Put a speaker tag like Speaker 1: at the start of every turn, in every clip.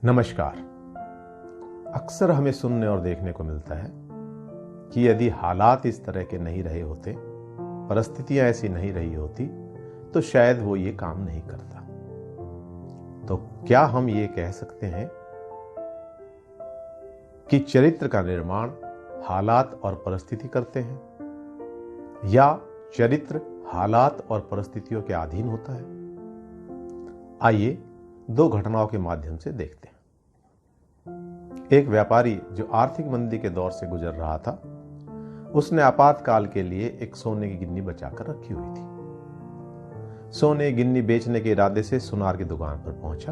Speaker 1: नमस्कार। अक्सर हमें सुनने और देखने को मिलता है कि यदि हालात इस तरह के नहीं रहे होते, परिस्थितियां ऐसी नहीं रही होती, तो शायद वो ये काम नहीं करता। तो क्या हम ये कह सकते हैं कि चरित्र का निर्माण हालात और परिस्थिति करते हैं, या चरित्र हालात और परिस्थितियों के अधीन होता है? आइए दो घटनाओं के माध्यम से देखते हैं। एक व्यापारी जो आर्थिक मंदी के दौर से गुजर रहा था, उसने आपातकाल के लिए एक सोने की गिन्नी बचाकर रखी हुई थी। सोने की गिन्नी बेचने के इरादे से सुनार की दुकान पर पहुंचा।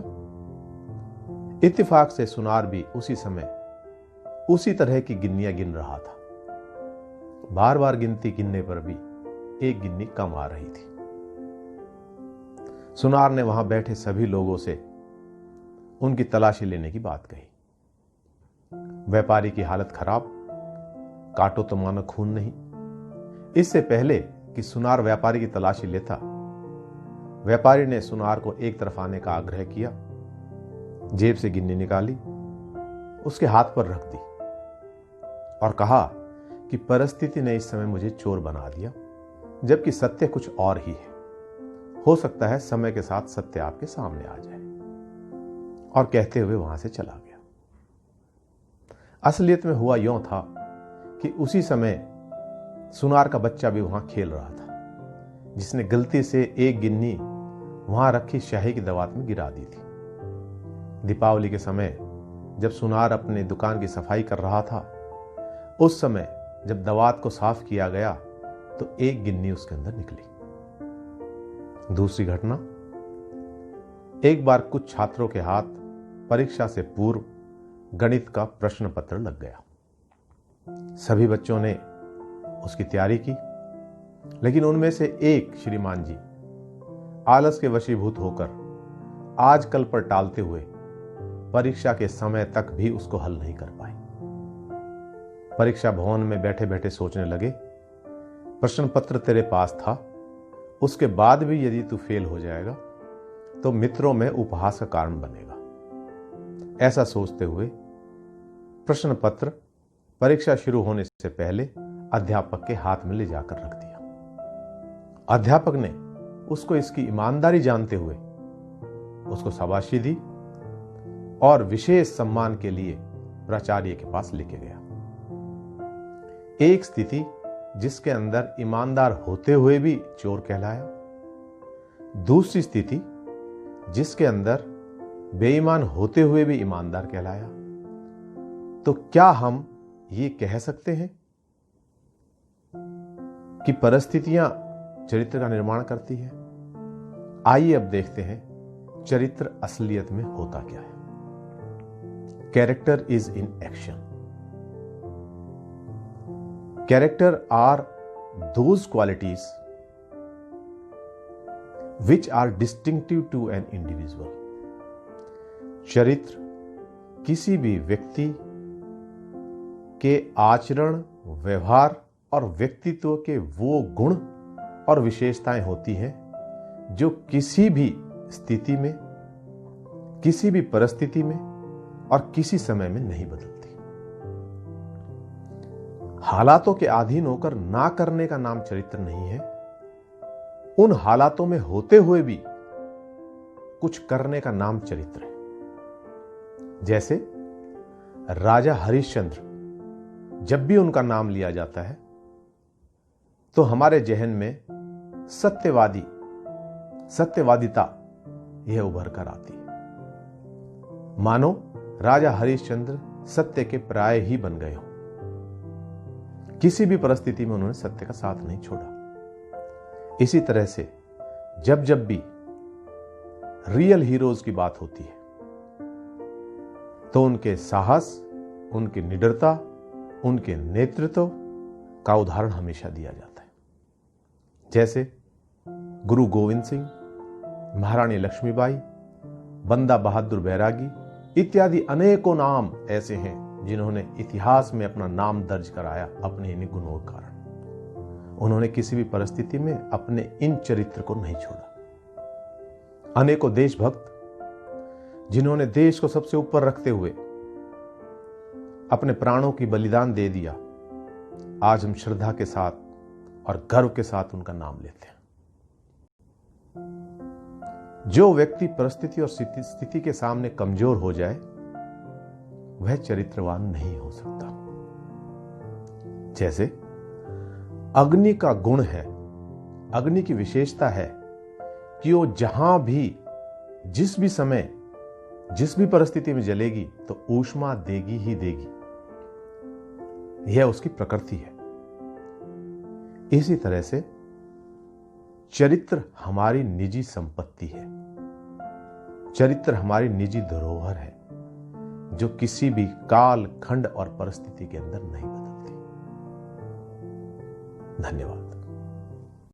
Speaker 1: इत्तेफाक से सुनार भी उसी समय उसी तरह की गिन्नियां गिन रहा था। बार बार गिनती गिनने पर भी एक गिन्नी कम आ रही थी। सुनार ने वहां बैठे सभी लोगों से उनकी तलाशी लेने की बात कही। व्यापारी की हालत खराब, काटो तो मानो खून नहीं। इससे पहले कि सुनार व्यापारी की तलाशी लेता, व्यापारी ने सुनार को एक तरफ आने का आग्रह किया, जेब से गिन्नी निकाली, उसके हाथ पर रख दी और कहा कि परिस्थिति ने इस समय मुझे चोर बना दिया, जबकि सत्य कुछ और ही है। हो सकता है समय के साथ सत्य आपके सामने आ जाए। और कहते हुए वहां से चला गया। असलियत में हुआ यूं था कि उसी समय सुनार का बच्चा भी वहां खेल रहा था, जिसने गलती से एक गिन्नी वहां रखी शाही की दवात में गिरा दी थी। दीपावली के समय जब सुनार अपने दुकान की सफाई कर रहा था, उस समय जब दवात को साफ किया गया तो एक गिन्नी उसके अंदर निकली। दूसरी घटना, एक बार कुछ छात्रों के हाथ परीक्षा से पूर्व गणित का प्रश्न पत्र लग गया। सभी बच्चों ने उसकी तैयारी की, लेकिन उनमें से एक श्रीमान जी आलस के वशीभूत होकर आज कल पर टालते हुए परीक्षा के समय तक भी उसको हल नहीं कर पाए। परीक्षा भवन में बैठे बैठे सोचने लगे, प्रश्न पत्र तेरे पास था, उसके बाद भी यदि तू फेल हो जाएगा तो मित्रों में उपहास का कारण बनेगा। ऐसा सोचते हुए प्रश्न पत्र परीक्षा शुरू होने से पहले अध्यापक के हाथ में ले जाकर रख दिया। अध्यापक ने उसको इसकी ईमानदारी जानते हुए उसको शाबाशी दी और विशेष सम्मान के लिए प्राचार्य के पास लेके गया। एक स्थिति जिसके अंदर ईमानदार होते हुए भी चोर कहलाया, दूसरी स्थिति जिसके अंदर बेईमान होते हुए भी ईमानदार कहलाया। तो क्या हम ये कह सकते हैं कि परिस्थितियां चरित्र का निर्माण करती है? आइए अब देखते हैं चरित्र असलियत में होता क्या है। Character is in action. Character are those qualities which are distinctive to an individual. चरित्र किसी भी व्यक्ति के आचरण, व्यवहार और व्यक्तित्व के वो गुण और विशेषताएं होती हैं जो किसी भी स्थिति में, किसी भी परिस्थिति में और किसी समय में नहीं बदलती। हालातों के अधीन होकर ना करने का नाम चरित्र नहीं है, उन हालातों में होते हुए भी कुछ करने का नाम चरित्र है। जैसे राजा हरिश्चंद्र, जब भी उनका नाम लिया जाता है तो हमारे जहन में सत्यवादिता यह उभर कर आती है, मानो राजा हरिश्चंद्र सत्य के प्राय ही बन गए हो। किसी भी परिस्थिति में उन्होंने सत्य का साथ नहीं छोड़ा। इसी तरह से जब जब भी रियल हीरोज की बात होती है तो उनके साहस, उनकी निडरता, उनके नेतृत्व का उदाहरण हमेशा दिया जाता है। जैसे गुरु गोविंद सिंह, महारानी लक्ष्मीबाई, बंदा बहादुर बैरागी इत्यादि अनेकों नाम ऐसे हैं जिन्होंने इतिहास में अपना नाम दर्ज कराया अपने इन गुणों के कारण। उन्होंने किसी भी परिस्थिति में अपने इन चरित्र को नहीं छोड़ा। अनेकों देशभक्त जिन्होंने देश को सबसे ऊपर रखते हुए अपने प्राणों की बलिदान दे दिया, आज हम श्रद्धा के साथ और गर्व के साथ उनका नाम लेते हैं। जो व्यक्ति परिस्थिति और स्थिति के सामने कमजोर हो जाए वह चरित्रवान नहीं हो सकता। जैसे अग्नि का गुण है, अग्नि की विशेषता है कि वो जहां भी, जिस भी समय, जिस भी परिस्थिति में जलेगी तो ऊष्मा देगी ही देगी। यह उसकी प्रकृति है। इसी तरह से चरित्र हमारी निजी संपत्ति है, चरित्र हमारी निजी धरोहर है, जो किसी भी काल, खंड और परिस्थिति के अंदर नहीं बदलती। धन्यवाद।